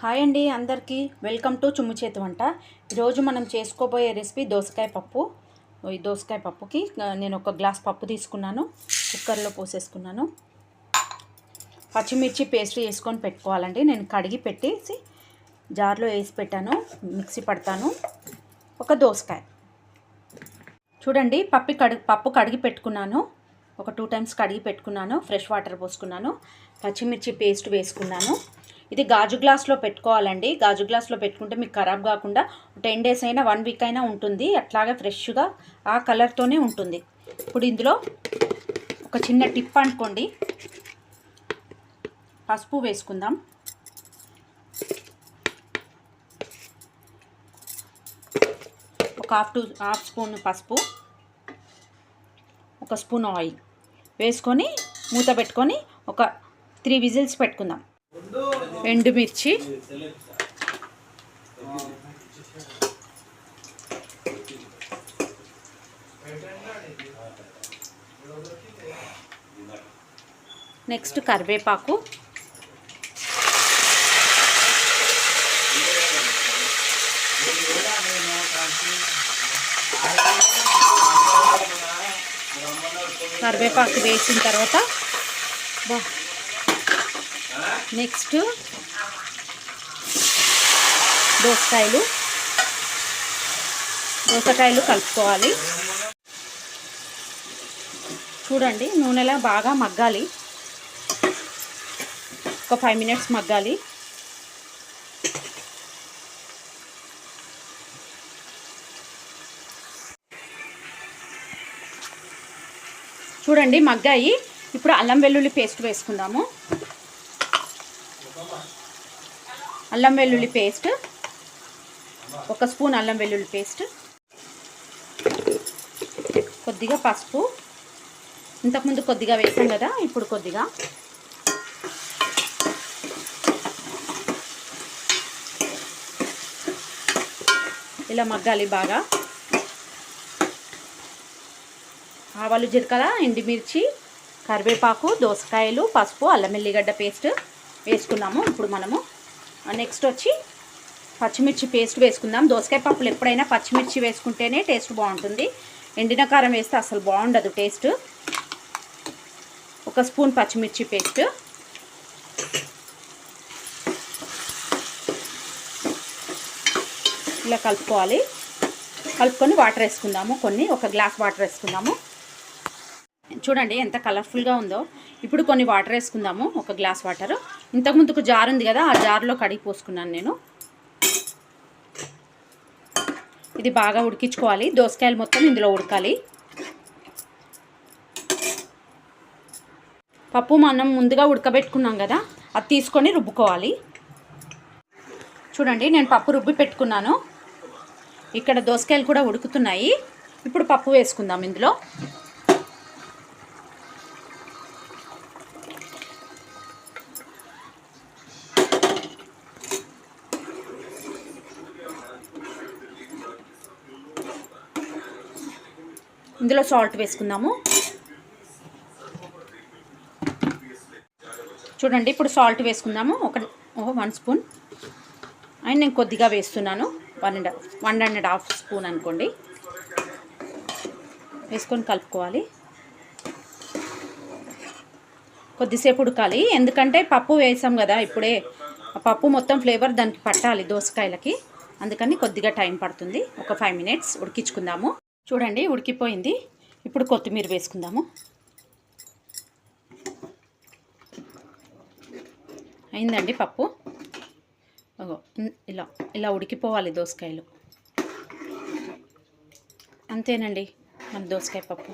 Hi అండి అందరికీ welcome to చుమ్ము చేతి వంట. ఈరోజు మనం చేసుకోబోయే రెసిపీ దోసకాయ పప్పు. ఈ దోసకాయ పప్పుకి నేను ఒక గ్లాస్ పప్పు తీసుకున్నాను, కుక్కర్లో పోసేసుకున్నాను. పచ్చిమిర్చి పేస్ట్ చేసుకొని పెట్టుకోవాలండి. నేను కడిగి పెట్టేసి జార్లో వేసి పెట్టాను, మిక్సీ పడతాను. ఒక దోసకాయ చూడండి, పప్పు కడిగి పెట్టుకున్నాను. ఒక 2 times కడిగి పెట్టుకున్నాను. ఫ్రెష్ వాటర్ పోసుకున్నాను. పచ్చిమిర్చి పేస్ట్ వేసుకున్నాను. ఇది గాజు గ్లాస్లో పెట్టుకోవాలండి. గాజు గ్లాస్లో పెట్టుకుంటే మీకు ఖరాబ్ కాకుండా 10 days అయినా 1 week అయినా ఉంటుంది. అట్లాగే ఫ్రెష్గా ఆ కలర్తోనే ఉంటుంది. ఇప్పుడు ఇందులో ఒక చిన్న టిప్ అనుకోండి, పసుపు వేసుకుందాం. ఒక హాఫ్ స్పూన్ పసుపు, ఒక స్పూన్ ఆయిల్ వేసుకొని మూత పెట్టుకొని ఒక 3 విజిల్స్ పెట్టుకుందాం. ఎండుమిర్చి, నెక్స్ట్ కరివేపాకు, కరివేపాకు వేసిన తర్వాత నెక్స్ట్ దోసకాయలు కలుపుకోవాలి. చూడండి, నూనెలా బాగా మగ్గాలి. ఒక 5 minutes మగ్గాలి. చూడండి మగ్గాయి. ఇప్పుడు అల్లం వెల్లుల్లి పేస్ట్ వేసుకుందాము. అల్లం వెల్లుల్లి పేస్ట్, 1 స్పూన్ అల్లం వెల్లుల్లి పేస్ట్, కొద్దిగా పసుపు, ఇంతకుముందు కొద్దిగా వేసాం కదా, ఇప్పుడు కొద్దిగా, ఇలా మగ్గాలి బాగా. ఆవాలు, జీలకర్ర, ఎండుమిర్చి, కరివేపాకు, దోసకాయలు, పసుపు, అల్లం వెల్లిగడ్డ పేస్ట్ వేసుకున్నాము. ఇప్పుడు మనము నెక్స్ట్ వచ్చి పచ్చిమిర్చి పేస్ట్ వేసుకుందాం. దోసకాయ పప్పులు ఎప్పుడైనా పచ్చిమిర్చి వేసుకుంటేనే టేస్ట్ బాగుంటుంది. ఎండిన కారం వేస్తే అసలు బాగుండదు టేస్ట్. 1 స్పూన్ పచ్చిమిర్చి పేస్ట్, ఇలా కలుపుకోవాలి. కలుపుకొని వాటర్ వేసుకుందాము. ఒక గ్లాస్ వాటర్ వేసుకుందాము. చూడండి ఎంత కలర్ఫుల్గా ఉందో. ఇప్పుడు కొన్ని వాటర్ వేసుకుందాము, 1 గ్లాస్ వాటర్. ఇంతకుముందుకు జార్ ఉంది కదా, ఆ జార్లో కడిగి పోసుకున్నాను నేను. ఇది బాగా ఉడికించుకోవాలి. దోసకాయలు మొత్తం ఇందులో ఉడకాలి. పప్పు మనం ముందుగా ఉడకబెట్టుకున్నాం కదా, అది తీసుకొని రుబ్బుకోవాలి. చూడండి, నేను పప్పు రుబ్బి పెట్టుకున్నాను. ఇక్కడ దోసకాయలు కూడా ఉడుకుతున్నాయి. ఇప్పుడు పప్పు వేసుకుందాం ఇందులో. ఇందులో సాల్ట్ వేసుకుందాము. చూడండి, ఇప్పుడు సాల్ట్ వేసుకుందాము. 1 స్పూన్. అండ్ నేను కొద్దిగా వేస్తున్నాను, 1.5 స్పూన్ అనుకోండి. వేసుకొని కలుపుకోవాలి. కొద్దిసేపు ఉడకాలి, ఎందుకంటే పప్పు వేసాం కదా ఇప్పుడే. ఆ పప్పు మొత్తం ఫ్లేవర్ దానికి పట్టాలి దోసకాయలకి, అందుకని కొద్దిగా టైం పడుతుంది. ఒక 5 minutes ఉడికించుకుందాము. చూడండి ఉడికిపోయింది. ఇప్పుడు కొత్తిమీర వేసుకుందాము. అయిందండి పప్పు. ఇలా ఉడికిపోవాలి దోసకాయలు. అంతేనండి మన దోసకాయ పప్పు.